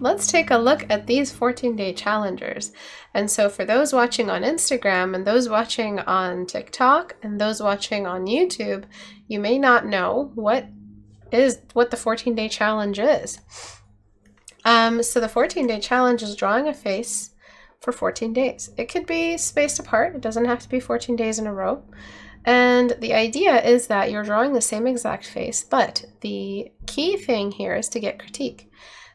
Let's take a look at these 14-day challengers. And so for those watching on Instagram and those watching on TikTok and those watching on YouTube, you may not know what the 14-day challenge is. So the 14-day challenge is drawing a face for 14 days. It could be spaced apart. It doesn't have to be 14 days in a row. And the idea is that you're drawing the same exact face, but the key thing here is to get critique.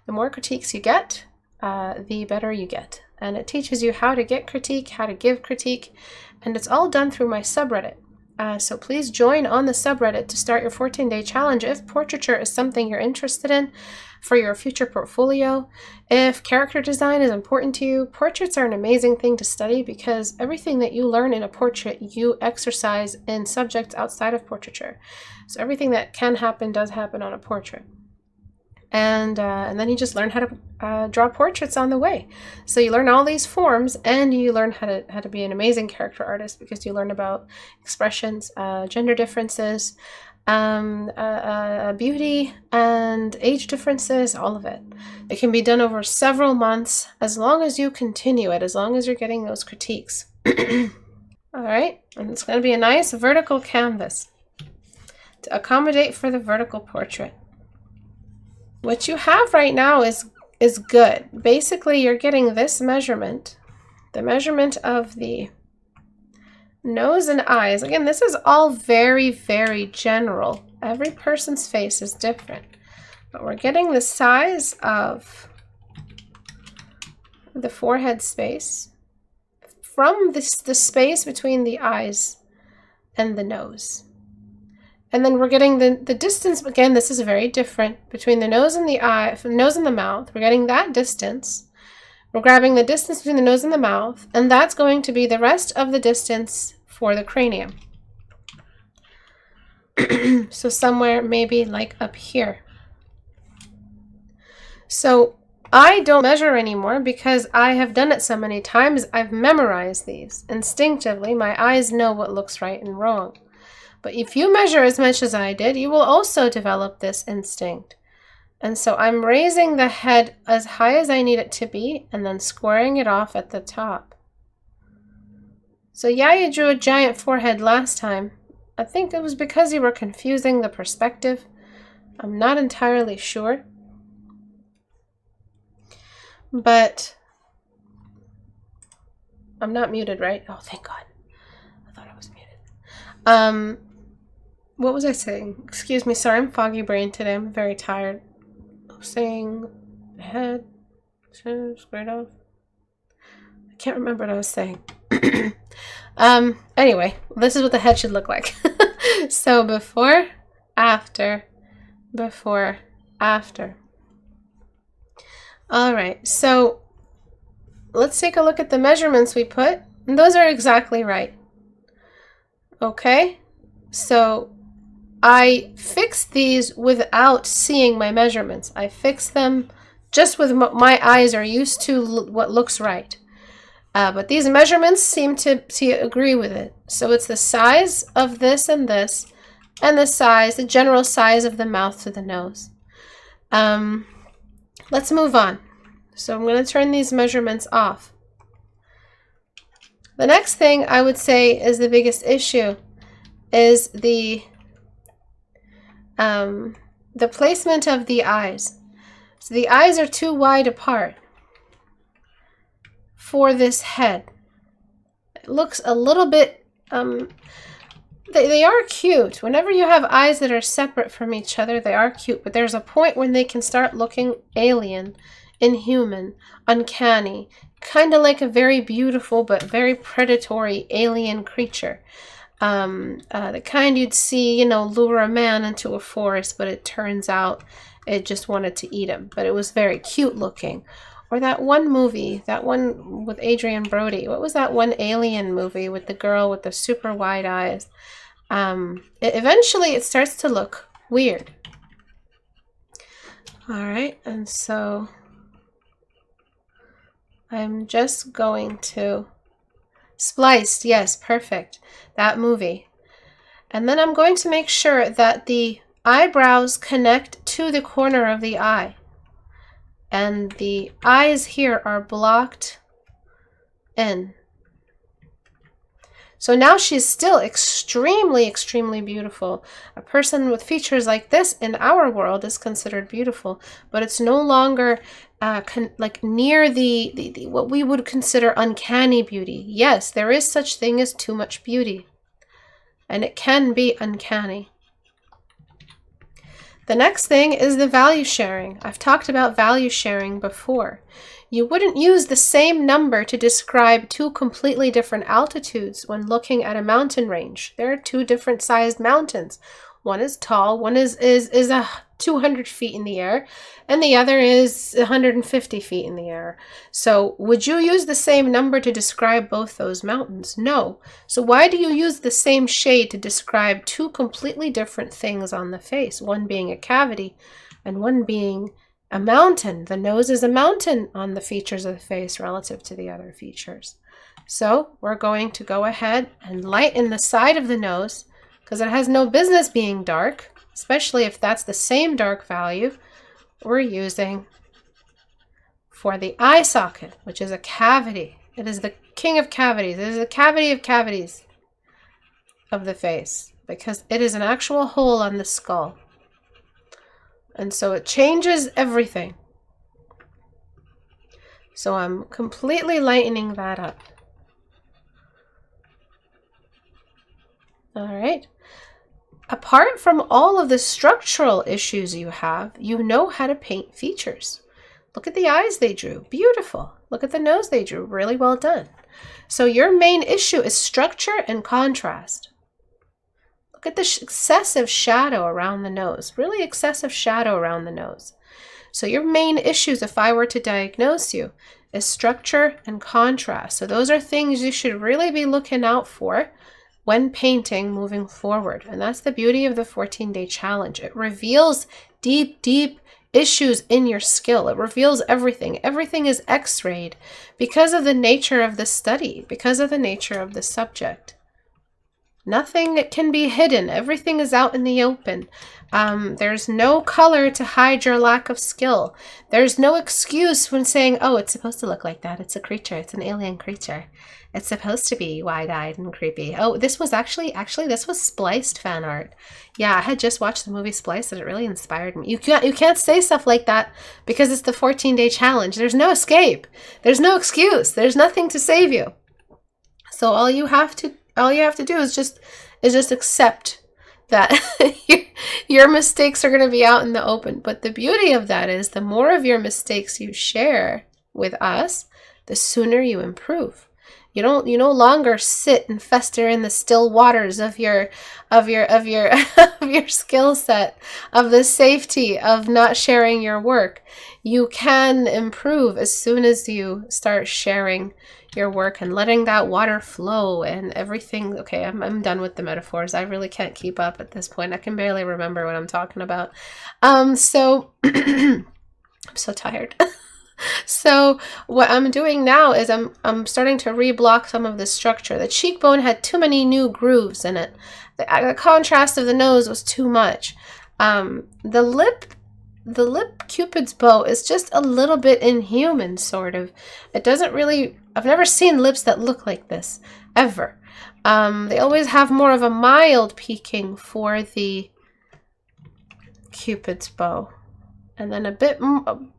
The more critiques you get, the better you get. And it teaches you how to get critique, how to give critique, and it's all done through my subreddit. So please join on the subreddit to start your 14-day challenge if portraiture is something you're interested in for your future portfolio. If character design is important to you, portraits are an amazing thing to study because everything that you learn in a portrait, you exercise in subjects outside of portraiture. So everything that can happen does happen on a portrait. And then you just learn how to draw portraits on the way. So you learn all these forms, and you learn how to be an amazing character artist because you learn about expressions, gender differences, beauty, and age differences, all of it. It can be done over several months as long as you continue it, as long as you're getting those critiques. All right, and it's going to be a nice vertical canvas to accommodate for the vertical portrait. What you have right now is good. Basically, you're getting this measurement, the measurement of the nose and eyes. Again, this is all very, very general. Every person's face is different. But we're getting the size of the forehead space from the space between the eyes and the nose. And then we're getting the distance, again, this is very different, between the nose and the eye, from the nose and the mouth. We're getting that distance. We're grabbing the distance between the nose and the mouth, and that's going to be the rest of the distance for the cranium. So somewhere maybe like up here. So I don't measure anymore because I have done it so many times. I've memorized these. Instinctively, my eyes know what looks right and wrong. But if you measure as much as I did, you will also develop this instinct. And so I'm raising the head as high as I need it to be and then squaring it off at the top. So yeah, you drew a giant forehead last time. I think it was because you were confusing the perspective. I'm not entirely sure. But I'm not muted, right? Oh, thank God. I thought I was muted. What was I saying? Excuse me, sorry, I'm foggy brain today. I'm very tired. I was saying the head, squared off. I can't remember what I was saying. Anyway, this is what the head should look like. So before, after, before, after. All right, so let's take a look at the measurements we put. And those are exactly right. Okay, so I fixed these without seeing my measurements. I fixed them just with my eyes are used to what looks right. But these measurements seem to agree with it. So it's the size of this, and the size, the general size of the mouth to the nose. Let's move on. So I'm going to turn these measurements off. The next thing I would say is the biggest issue is the placement of the eyes. So the eyes are too wide apart for this head. It looks a little bit, they are cute. Whenever you have eyes that are separate from each other, they are cute, but there's a point when they can start looking alien, inhuman, uncanny, kind of like a very beautiful but very predatory alien creature. The kind you'd see, you know, lure a man into a forest, but it turns out it just wanted to eat him. But it was very cute looking. Or that one movie, that one with Adrian Brody. What was that one alien movie with the girl with the super wide eyes? Eventually it starts to look weird. All right, and so I'm just going to Spliced, yes, perfect. That movie. And then I'm going to make sure that the eyebrows connect to the corner of the eye. and the eyes here are blocked in. So now she's still extremely, extremely beautiful. A person with features like this in our world is considered beautiful, but it's no longer like near the what we would consider uncanny beauty. Yes, there is such thing as too much beauty, and it can be uncanny. The next thing is the value sharing. I've talked about value sharing before. You wouldn't use the same number to describe two completely different altitudes when looking at a mountain range. There are two different sized mountains. One is tall, one is 200 feet in the air, and the other is 150 feet in the air. So would you use the same number to describe both those mountains? No. So why do you use the same shade to describe two completely different things on the face, one being a cavity and one being a mountain? The nose is a mountain on the features of the face relative to the other features. So we're going to go ahead and lighten the side of the nose because it has no business being dark, especially if that's the same dark value we're using for the eye socket, which is a cavity. It is the king of cavities. It is a cavity of cavities of the face because it is an actual hole on the skull. And so it changes everything. So I'm completely lightening that up. All right. Apart from all of the structural issues you have, you know how to paint features. Look at the eyes they drew. Beautiful. Look at the nose they drew. Really well done. So your main issue is structure and contrast. Look at the excessive shadow around the nose. Really excessive shadow around the nose. So your main issues, if I were to diagnose you, is structure and contrast. So those are things you should really be looking out for when painting moving forward. And that's the beauty of the 14-day challenge. It reveals deep, deep issues in your skill. It reveals everything. Everything is x-rayed because of the nature of the study, because of the nature of the subject. Nothing can be hidden. Everything is out in the open. There's no color to hide your lack of skill. There's no excuse when saying, oh, it's supposed to look like that. It's a creature. It's an alien creature. It's supposed to be wide-eyed and creepy. Oh, this was actually this was Spliced fan art. Yeah, I had just watched the movie Spliced and it really inspired me. You can't say stuff like that because it's the 14-day challenge. There's no escape. There's no excuse. There's nothing to save you. So all you have to do is just accept that your mistakes are going to be out in the open. But the beauty of that is the more of your mistakes you share with us, the sooner you improve. You no longer sit and fester in the still waters of your skill set, of the safety of not sharing your work. You can improve as soon as you start sharing your work and letting that water flow and everything. Okay, I'm done with the metaphors. I really can't keep up at this point. I can barely remember what I'm talking about. So I'm so tired. So what I'm doing now is I'm starting to reblock some of the structure. The cheekbone had too many new grooves in it. The contrast of the nose was too much. The lip Cupid's bow is just a little bit inhuman, sort of. It doesn't really, I've never seen lips that look like this, ever. They always have more of a mild peaking for the Cupid's bow. And then a bit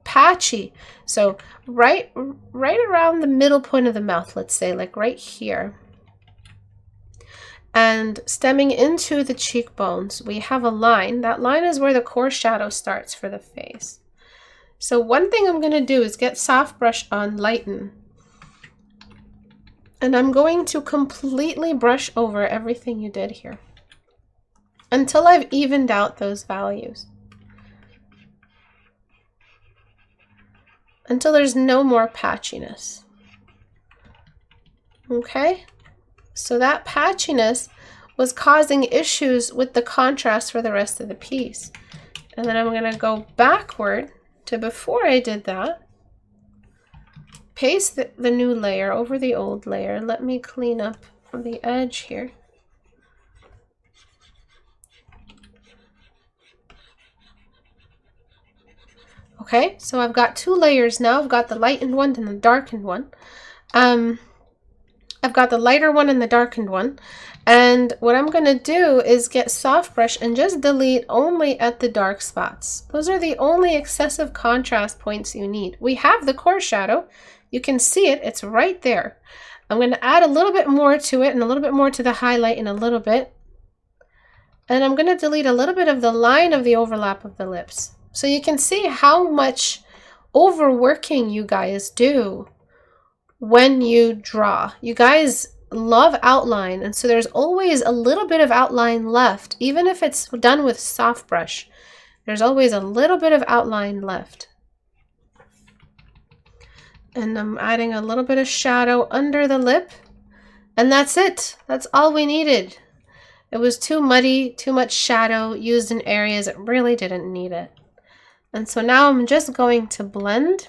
patchy. So right around the middle point of the mouth, let's say, like right here. And stemming into the cheekbones, we have a line. That line is where the core shadow starts for the face. So one thing I'm going to do is get soft brush on, lighten. And I'm going to completely brush over everything you did here until I've evened out those values. Until there's no more patchiness. Okay? So that patchiness was causing issues with the contrast for the rest of the piece. And then I'm going to go backward to before I did that. Paste the new layer over the old layer. Let me clean up the edge here. Okay, so I've got 2 layers now. I've got the lightened one and the darkened one. I've got the lighter one and the darkened one. And what I'm going to do is get soft brush and just delete only at the dark spots. Those are the only excessive contrast points you need. We have the core shadow. You can see it. It's right there. I'm going to add a little bit more to it and a little bit more to the highlight in a little bit. And I'm going to delete a little bit of the line of the overlap of the lips. So you can see how much overworking you guys do when you draw. You guys love outline, and so there's always a little bit of outline left. Even if it's done with soft brush, there's always a little bit of outline left. And I'm adding a little bit of shadow under the lip, and that's it. That's all we needed. It was too muddy, too much shadow used in areas it really didn't need it. And so now I'm just going to blend.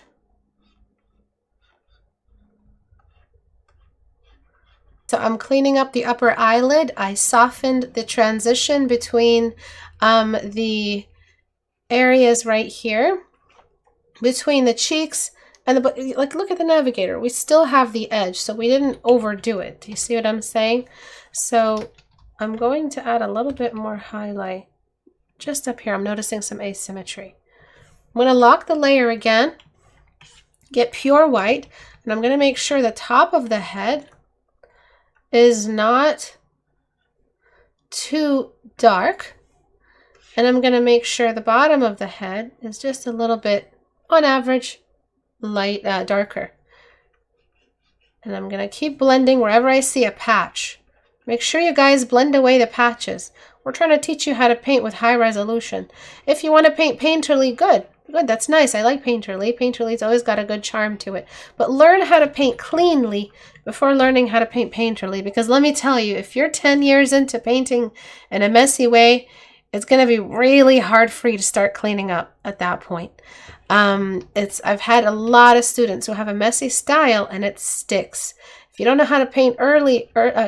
So I'm cleaning up the upper eyelid. I softened the transition between the areas right here, between the cheeks and the, like, look at the navigator. We still have the edge, so we didn't overdo it. Do you see what I'm saying? So I'm going to add a little bit more highlight just up here. I'm noticing some asymmetry. I'm going to lock the layer again, get pure white, and I'm going to make sure the top of the head is not too dark, and I'm going to make sure the bottom of the head is just a little bit, on average, light darker. And I'm going to keep blending wherever I see a patch. Make sure you guys blend away the patches. We're trying to teach you how to paint with high resolution. If you want to paint painterly, good, that's nice. I like painterly. Painterly's always got a good charm to it. But learn how to paint cleanly before learning how to paint painterly, because let me tell you, if you're 10 years into painting in a messy way, it's going to be really hard for you to start cleaning up at that point. I've had a lot of students who have a messy style and it sticks. If you don't know how to paint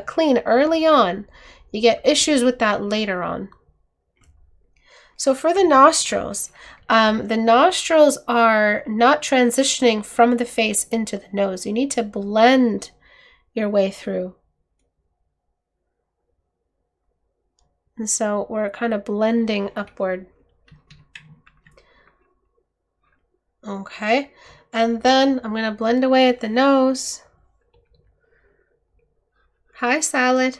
clean early on, you get issues with that later on. So for the nostrils are not transitioning from the face into the nose. You need to blend your way through. And so we're kind of blending upward. Okay, and then I'm going to blend away at the nose. Hi, Salad.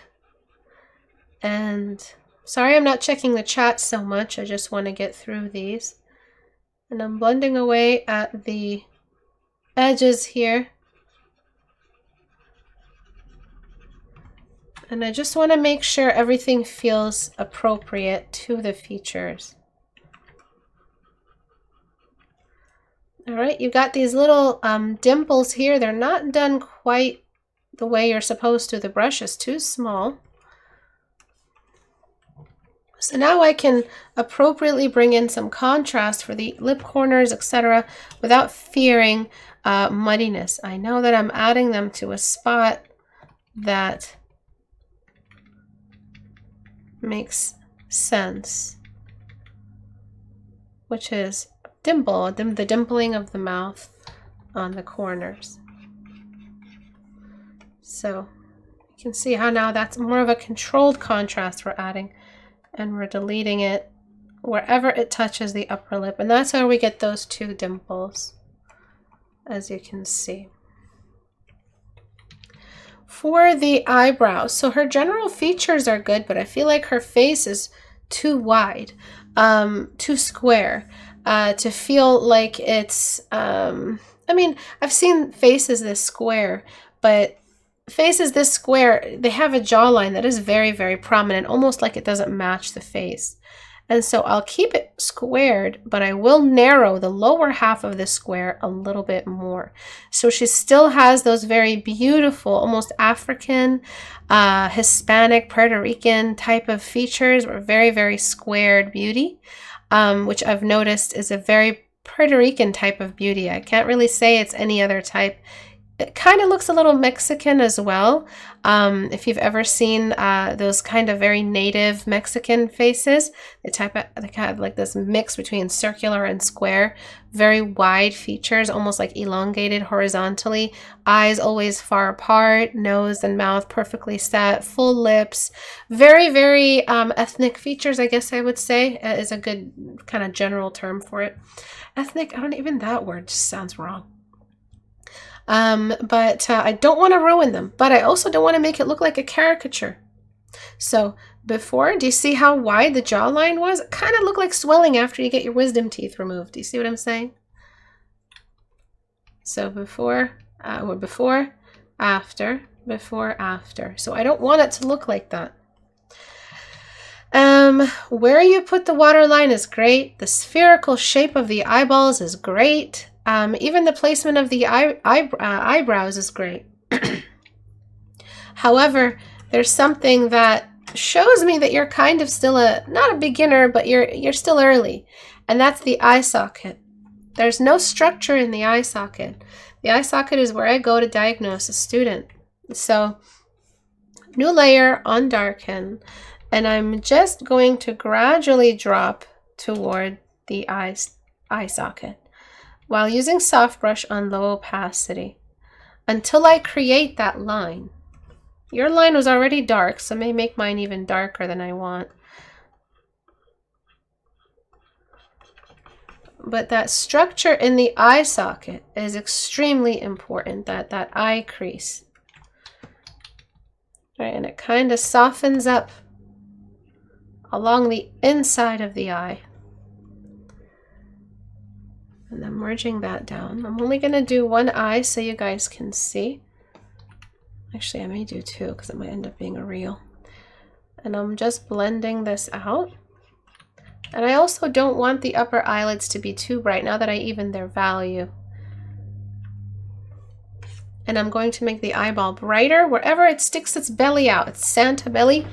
And sorry I'm not checking the chat so much. I just want to get through these. And I'm blending away at the edges here. And I just want to make sure everything feels appropriate to the features. All right, you've got these little dimples here. They're not done quite the way you're supposed to. The brush is too small. So now I can appropriately bring in some contrast for the lip corners, etc., without fearing muddiness. I know that I'm adding them to a spot that makes sense, which is the dimpling of the mouth on the corners. So you can see how now that's more of a controlled contrast we're adding, and we're deleting it wherever it touches the upper lip, and that's how we get those 2 dimples, as you can see. For the eyebrows, so her general features are good, but I feel like her face is too wide, too square, to feel like it's, I mean, I've seen faces this square, but faces this square, they have a jawline that is very, very prominent, almost like it doesn't match the face. And so I'll keep it squared, but I will narrow the lower half of the square a little bit more. So she still has those very beautiful, almost African, Hispanic, Puerto Rican type of features, or very, very squared beauty, which I've noticed is a very Puerto Rican type of beauty. I can't really say it's any other type. it kind of looks a little Mexican as well. If you've ever seen those kind of very native Mexican faces, they kind of like this mix between circular and square, very wide features, almost like elongated horizontally, eyes always far apart, nose and mouth perfectly set, full lips, very, very ethnic features, I guess I would say, is a good kind of general term for it. Ethnic, I don't even, that word just sounds wrong. But I don't want to ruin them, but I also don't want to make it look like a caricature. So before, do you see how wide the jawline was? It kind of looked like swelling after you get your wisdom teeth removed. Do you see what I'm saying? So before, after. So I don't want it to look like that. Where you put the waterline is great. The spherical shape of the eyeballs is great. Even the placement of the eyebrows is great. However, there's something that shows me that you're kind of still not a beginner, but you're still early, and that's the eye socket. There's no structure in the eye socket. The eye socket is where I go to diagnose a student. So, new layer on darken, and I'm just going to gradually drop toward the eye socket, while using soft brush on low opacity until I create that line. Your line was already dark, so I may make mine even darker than I want. But that structure in the eye socket is extremely important, that eye crease. Right, and it kind of softens up along the inside of the eye. And I'm merging that down. I'm only going to do one eye so you guys can see. Actually, I may do two because it might end up being a reel. And I'm just blending this out. And I also don't want the upper eyelids to be too bright now that I even their value. And I'm going to make the eyeball brighter wherever it sticks its belly out. It's Santa belly.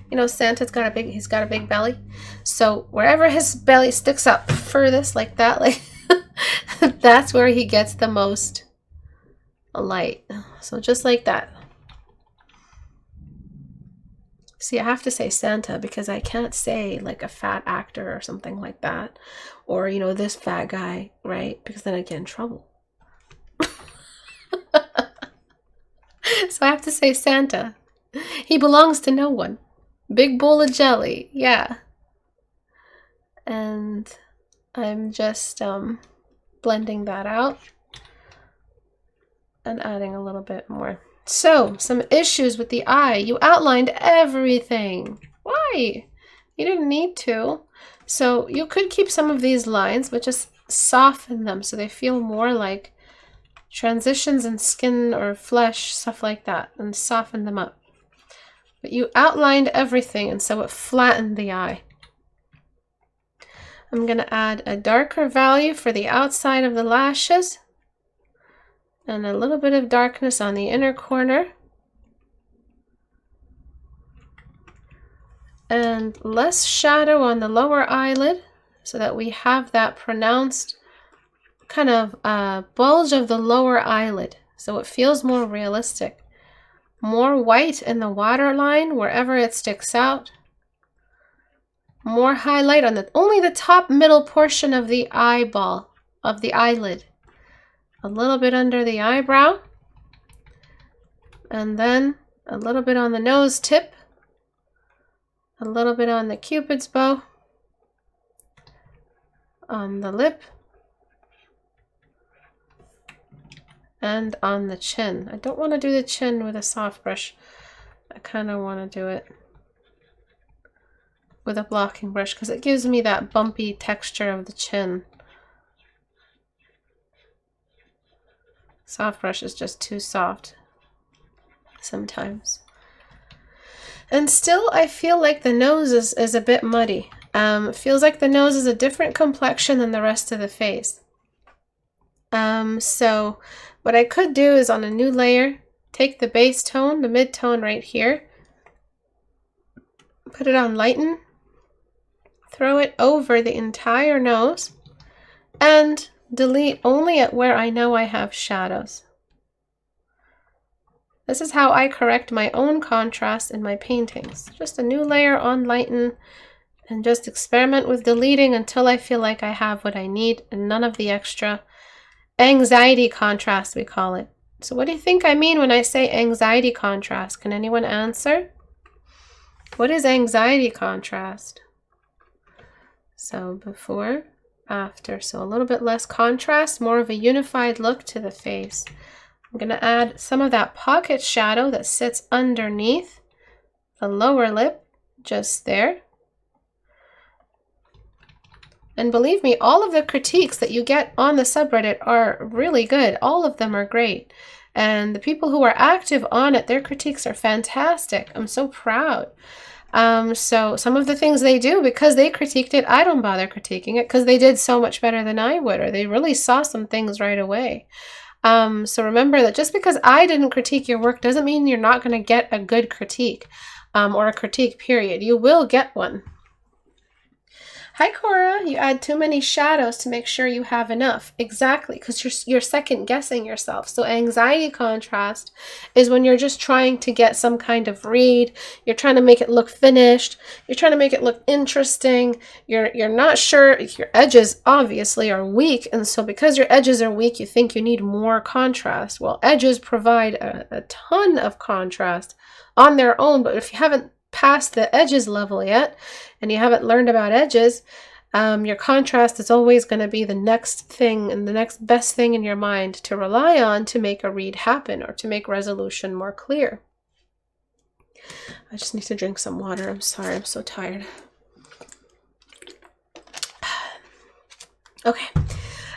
You know, Santa's got he's got a big belly. So wherever his belly sticks up furthest like that, like that's where he gets the most light. So just like that. See, I have to say Santa because I can't say like a fat actor or something like that. Or, you know, this fat guy, right? Because then I get in trouble. So I have to say Santa. He belongs to no one. Big bowl of jelly, yeah. And I'm just blending that out and adding a little bit more. So, some issues with the eye. You outlined everything. Why? You didn't need to. So you could keep some of these lines, but just soften them so they feel more like transitions in skin or flesh, stuff like that, and soften them up. But you outlined everything, and so it flattened the eye. I'm going to add a darker value for the outside of the lashes and a little bit of darkness on the inner corner. And less shadow on the lower eyelid so that we have that pronounced kind of bulge of the lower eyelid so it feels more realistic. More white in the waterline wherever it sticks out. More highlight on only the top middle portion of the eyeball, of the eyelid. A little bit under the eyebrow. And then a little bit on the nose tip. A little bit on the Cupid's bow. On the lip. And on the chin. I don't want to do the chin with a soft brush. I kind of want to do it with a blocking brush because it gives me that bumpy texture of the chin. Soft brush is just too soft sometimes. And still I feel like the nose is a bit muddy. It feels like the nose is a different complexion than the rest of the face. So what I could do is on a new layer, take the base tone, the mid-tone right here, put it on lighten, throw it over the entire nose, and delete only at where I know I have shadows. This is how I correct my own contrast in my paintings. Just a new layer on lighten and just experiment with deleting until I feel like I have what I need and none of the extra anxiety contrast, we call it. So what do you think I mean when I say anxiety contrast? Can anyone answer? What is anxiety contrast? So before, after. So a little bit less contrast, more of a unified look to the face. I'm going to add some of that pocket shadow that sits underneath the lower lip, just there. And believe me, all of the critiques that you get on the subreddit are really good. All of them are great. And the people who are active on it, their critiques are fantastic. I'm so proud. So some of the things they do, because they critiqued it, I don't bother critiquing it because they did so much better than I would, or they really saw some things right away. So remember that just because I didn't critique your work doesn't mean you're not going to get a good critique, or a critique period. You will get one. Hi Cora, you add too many shadows to make sure you have enough. Exactly, because you're second guessing yourself. So anxiety contrast is when you're just trying to get some kind of read. You're trying to make it look finished. You're trying to make it look interesting. You're not sure if your edges obviously are weak, and so because your edges are weak, you think you need more contrast. Well, edges provide a ton of contrast on their own, but if you haven't past the edges level yet and you haven't learned about edges, your contrast is always going to be the next thing and the next best thing in your mind to rely on to make a read happen or to make resolution more clear. I just need to drink some water. I'm sorry, I'm so tired. Okay,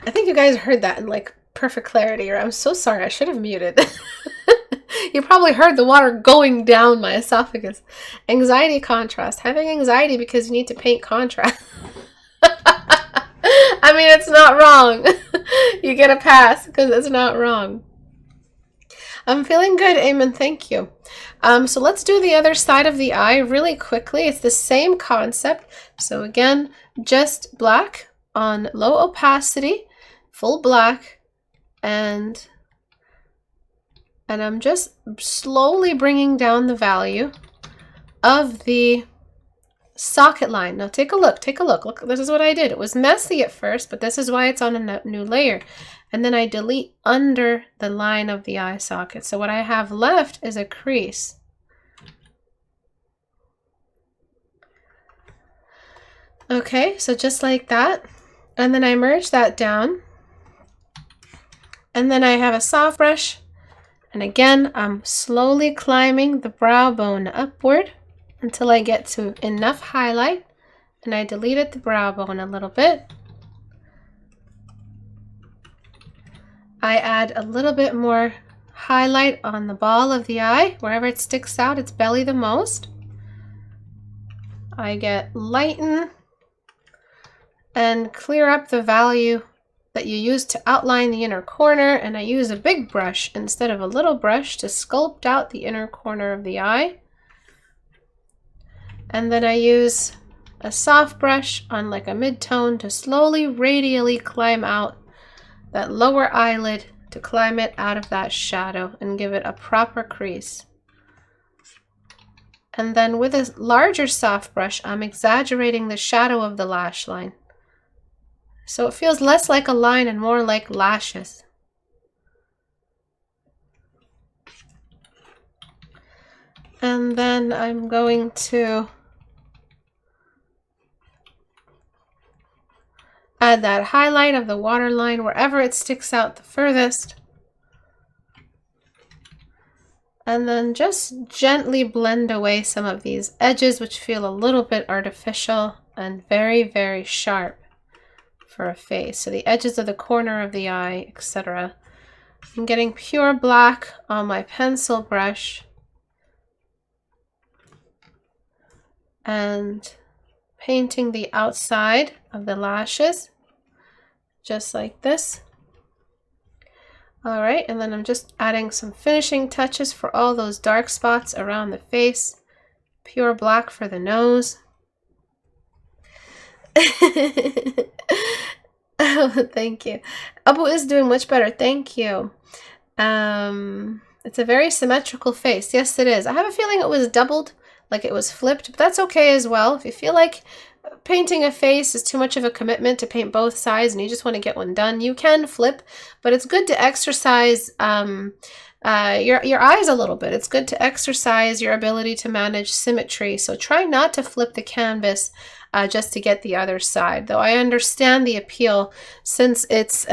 I think you guys heard that in like perfect clarity, or I'm so sorry, I should have muted. You probably heard the water going down my esophagus. Anxiety contrast. Having anxiety because you need to paint contrast. I mean, it's not wrong. You get a pass because it's not wrong. I'm feeling good, Eamon. Thank you. So let's do the other side of the eye really quickly. It's the same concept. So again, just black on low opacity, full black, and I'm just slowly bringing down the value of the socket line. Now take a look, Look, this is what I did. It was messy at first, but this is why it's on a new layer. And then I delete under the line of the eye socket. So what I have left is a crease. Okay, so just like that. And then I merge that down. And then I have a soft brush. And again, I'm slowly climbing the brow bone upward until I get to enough highlight, and I deleted the brow bone a little bit. I add a little bit more highlight on the ball of the eye, wherever it sticks out, its belly the most. I get lighten and clear up the value that you use to outline the inner corner, and I use a big brush instead of a little brush to sculpt out the inner corner of the eye. And then I use a soft brush on like a mid-tone to slowly radially climb out that lower eyelid, to climb it out of that shadow and give it a proper crease. And then with a larger soft brush, I'm exaggerating the shadow of the lash line, so it feels less like a line and more like lashes. And then I'm going to add that highlight of the waterline wherever it sticks out the furthest. And then just gently blend away some of these edges which feel a little bit artificial and very, very sharp for a face. So the edges of the corner of the eye, etc. I'm getting pure black on my pencil brush and painting the outside of the lashes just like this. All right, and then I'm just adding some finishing touches for all those dark spots around the face. Pure black for the nose. Oh, thank you. Abu is doing much better. Thank you. It's a very symmetrical face. Yes, it is. I have a feeling it was doubled, like it was flipped, but that's okay as well. If you feel like painting a face is too much of a commitment to paint both sides and you just want to get one done, you can flip, but it's good to exercise your eyes a little bit. It's good to exercise your ability to manage symmetry. So try not to flip the canvas just to get the other side. Though I understand the appeal, since it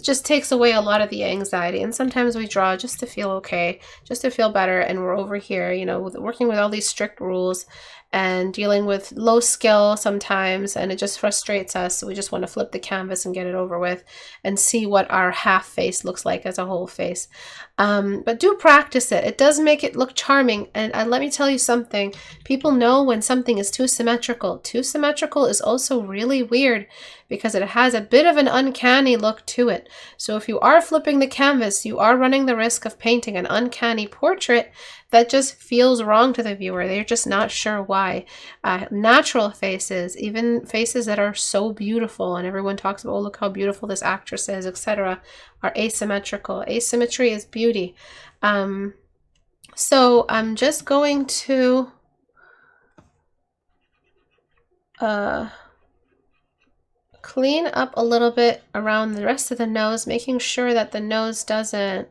just takes away a lot of the anxiety. And sometimes we draw just to feel okay, just to feel better. And we're over here, you know, working with all these strict rules and dealing with low skill sometimes, and it just frustrates us. So we just want to flip the canvas and get it over with and see what our half face looks like as a whole face. But do practice it. It does make it look charming. And let me tell you something. People know when something is too symmetrical. Too symmetrical is also really weird because it has a bit of an uncanny look to it. So if you are flipping the canvas, you are running the risk of painting an uncanny portrait that just feels wrong to the viewer. They're just not sure why. Natural faces, even faces that are so beautiful and everyone talks about, oh, look how beautiful this actress is, etc., are asymmetrical. Asymmetry is beauty. So I'm just going to clean up a little bit around the rest of the nose, making sure that the nose doesn't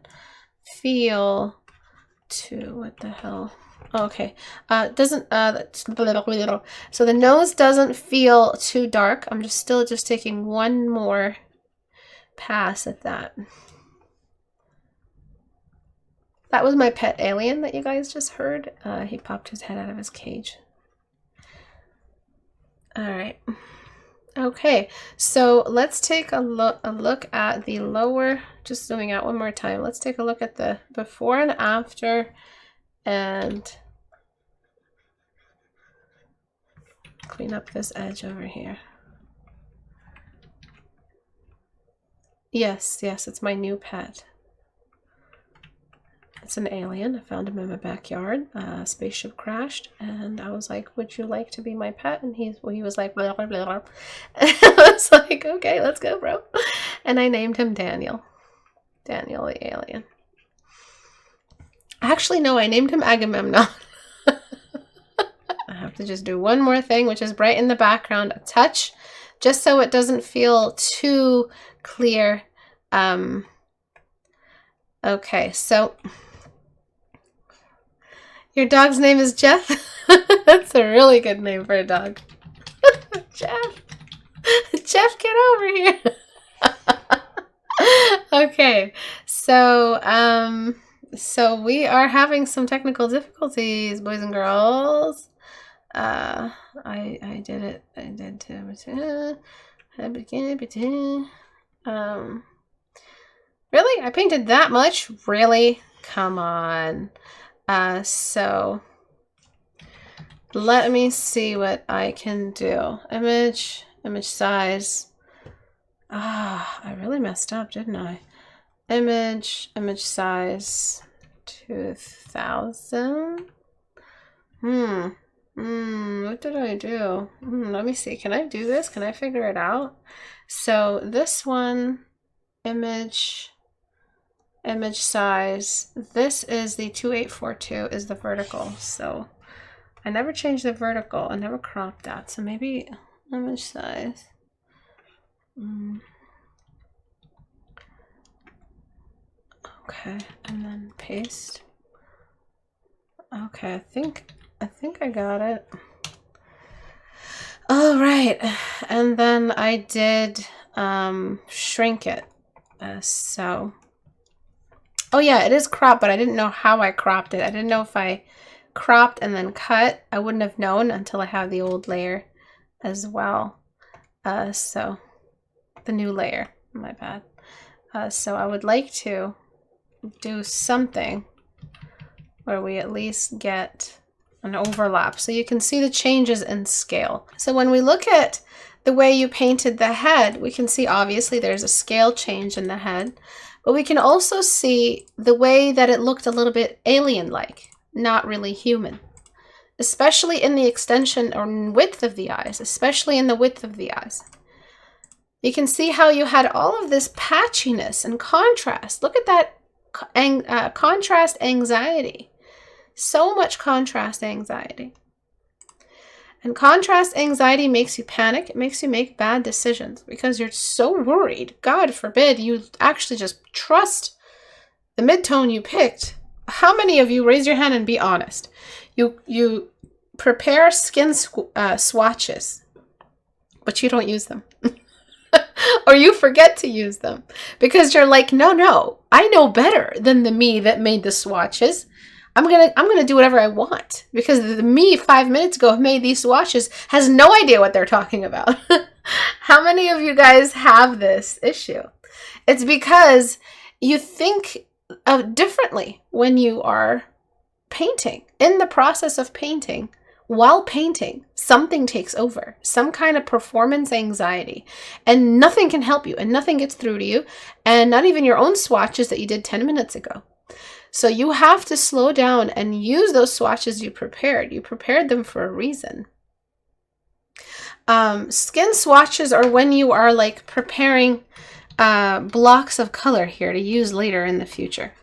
feel too, what the hell? Oh, okay. So the nose doesn't feel too dark. I'm just taking one more pass at that. That was my pet alien that you guys just heard. He popped his head out of his cage. All right. Okay, so let's take a look at the lower, just zooming out one more time. Let's take a look at the before and after, and clean up this edge over here. Yes, it's my new pet. It's an alien. I found him in my backyard. Spaceship crashed, and I was like, "Would you like to be my pet?" And he was like, blah, blah, blah. I was like, "Okay, let's go, bro." And I named him Daniel. Daniel the alien. Actually, no, I named him Agamemnon. I have to just do one more thing, which is brighten the background a touch, just so it doesn't feel too clear. Okay, so your dog's name is Jeff? That's a really good name for a dog. Jeff, get over here. Okay, so we are having some technical difficulties, boys and girls. I did it. I did too. Really? I painted that much? Really? Come on. So let me see what I can do. Image size. I really messed up, didn't I? Image size 2000. What did I do? Let me see. Can I do this? Can I figure it out? So this one, image size, this is the 2842 is the vertical. So I never changed the vertical. I never cropped that. So maybe image size. Okay, and then paste. Okay, I think I got it. All right, and then I did shrink it. So, oh yeah, it is cropped, but I didn't know how I cropped it. I didn't know if I cropped and then cut. I wouldn't have known until I have the old layer as well. So the new layer, my bad. So I would like to do something where we at least get an overlap so you can see the changes in scale. So when we look at the way you painted the head, we can see obviously there's a scale change in the head, but we can also see the way that it looked a little bit alien-like, not really human, especially in the extension or width of the eyes, especially in the width of the eyes. You can see how you had all of this patchiness and contrast. Look at that contrast anxiety. So much contrast anxiety. And contrast anxiety makes you panic. It makes you make bad decisions because you're so worried. God forbid you actually just trust the midtone you picked. How many of you, raise your hand and be honest, you prepare skin swatches, but you don't use them? Or you forget to use them because you're like, no, I know better than the me that made the swatches. I'm gonna do whatever I want because the me 5 minutes ago who made these swatches has no idea what they're talking about. How many of you guys have this issue? It's because you think differently when you are painting. In the process of painting, while painting, something takes over, some kind of performance anxiety, and nothing can help you and nothing gets through to you, and not even your own swatches that you did 10 minutes ago. So you have to slow down and use those swatches you prepared. You prepared them for a reason. Skin swatches are when you are like preparing blocks of color here to use later in the future.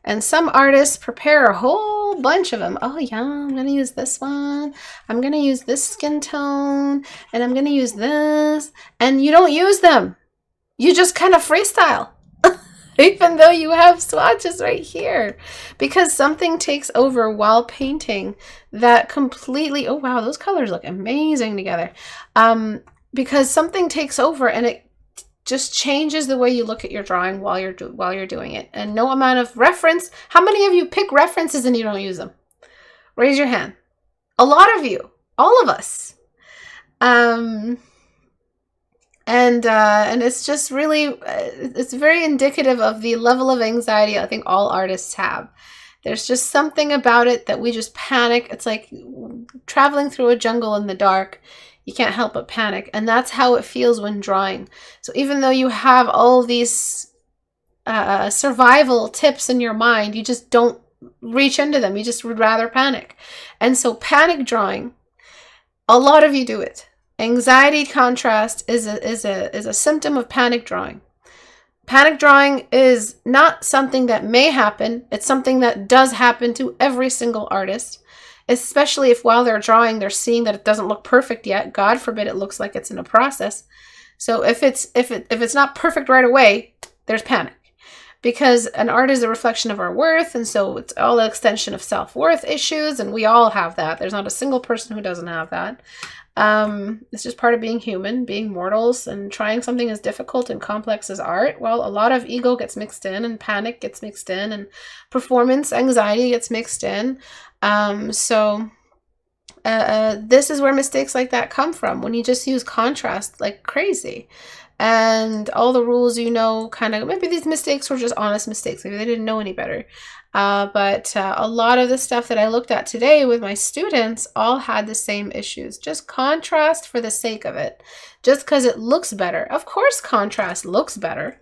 And some artists prepare a whole bunch of them. Oh yeah, I'm going to use this one. I'm going to use this skin tone. And I'm going to use this. And you don't use them. You just kind of freestyle. Even though you have swatches right here. Because something takes over while painting that completely... Oh wow, those colors look amazing together. Because something takes over and it just changes the way you look at your drawing while you're doing it. And no amount of reference. How many of you pick references and you don't use them? Raise your hand. A lot of you. All of us. And it's just really, it's very indicative of the level of anxiety I think all artists have. There's just something about it that we just panic. It's like traveling through a jungle in the dark. You can't help but panic. And that's how it feels when drawing. So even though you have all these survival tips in your mind, you just don't reach into them. You just would rather panic. And so panic drawing, a lot of you do it. Anxiety contrast is a symptom of panic drawing. Panic drawing is not something that may happen. It's something that does happen to every single artist, especially if while they're drawing, they're seeing that it doesn't look perfect yet. God forbid it looks like it's in a process. So if it's not perfect right away, there's panic. Because an art is a reflection of our worth, and so it's all an extension of self-worth issues, and we all have that. There's not a single person who doesn't have that. It's just part of being human, being mortals, and trying something as difficult and complex as art. Well, a lot of ego gets mixed in, and panic gets mixed in, and performance anxiety gets mixed in. This is where mistakes like that come from, when you just use contrast like crazy. And all the rules, kind of, maybe these mistakes were just honest mistakes. Maybe they didn't know any better. But a lot of the stuff that I looked at today with my students all had the same issues. Just contrast for the sake of it. Just because it looks better. Of course contrast looks better.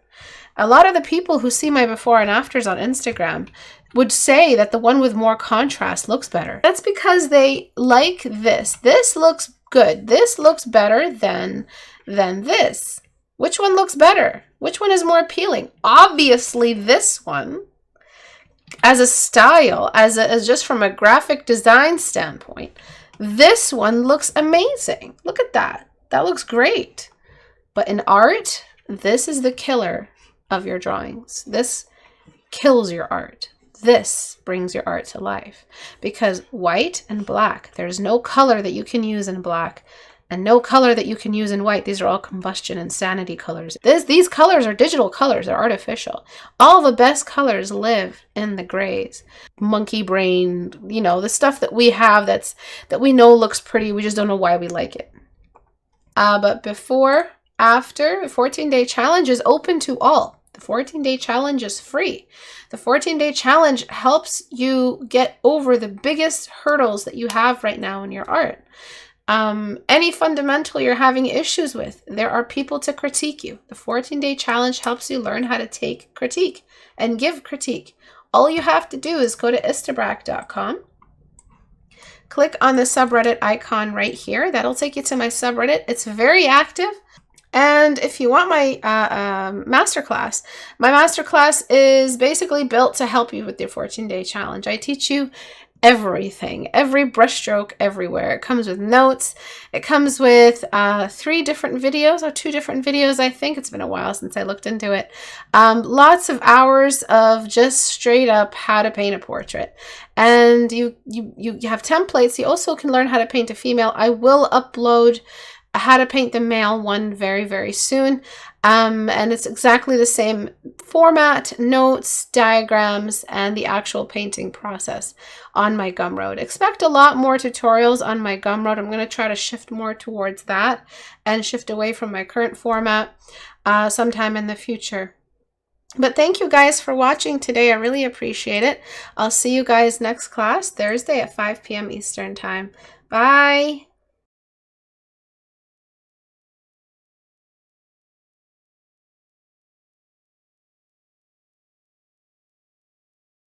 A lot of the people who see my before and afters on Instagram would say that the one with more contrast looks better. That's because they like this. This looks good. This looks better than this. Which one looks better? Which one is more appealing? Obviously this one. As a style, as just from a graphic design standpoint, this one looks amazing. Look at that. That looks great. But in art, this is the killer of your drawings. This kills your art. This brings your art to life. Because white and black, there's no color that you can use in black and no color that you can use in white. These are all combustion insanity colors. These colors are digital colors. They're artificial. All the best colors live in the grays. Monkey brain, the stuff that we have that we know looks pretty. We just don't know why we like it. But before, after, the 14-day challenge is open to all. The 14-day challenge is free. The 14-day challenge helps you get over the biggest hurdles that you have right now in your art. Any fundamental you're having issues with, there are people to critique you. The 14-day challenge helps you learn how to take critique and give critique. All you have to do is go to istebrak.com, click on the subreddit icon right here. That'll take you to my subreddit. It's very active, And if you want my masterclass, my masterclass is basically built to help you with your 14-day challenge. I teach you everything, every brushstroke everywhere. It comes with notes. It comes with 3 different videos, or 2 different videos, I think. It's been a while since I looked into it. Lots of hours of just straight up how to paint a portrait. And you have templates. You also can learn how to paint a female. I will upload how to paint the male one very, very soon. And it's exactly the same format, notes, diagrams, and the actual painting process on my Gumroad. Expect a lot more tutorials on my Gumroad. I'm going to try to shift more towards that and shift away from my current format sometime in the future. But thank you guys for watching today. I really appreciate it. I'll see you guys next class Thursday at 5 p.m. Eastern Time. Bye.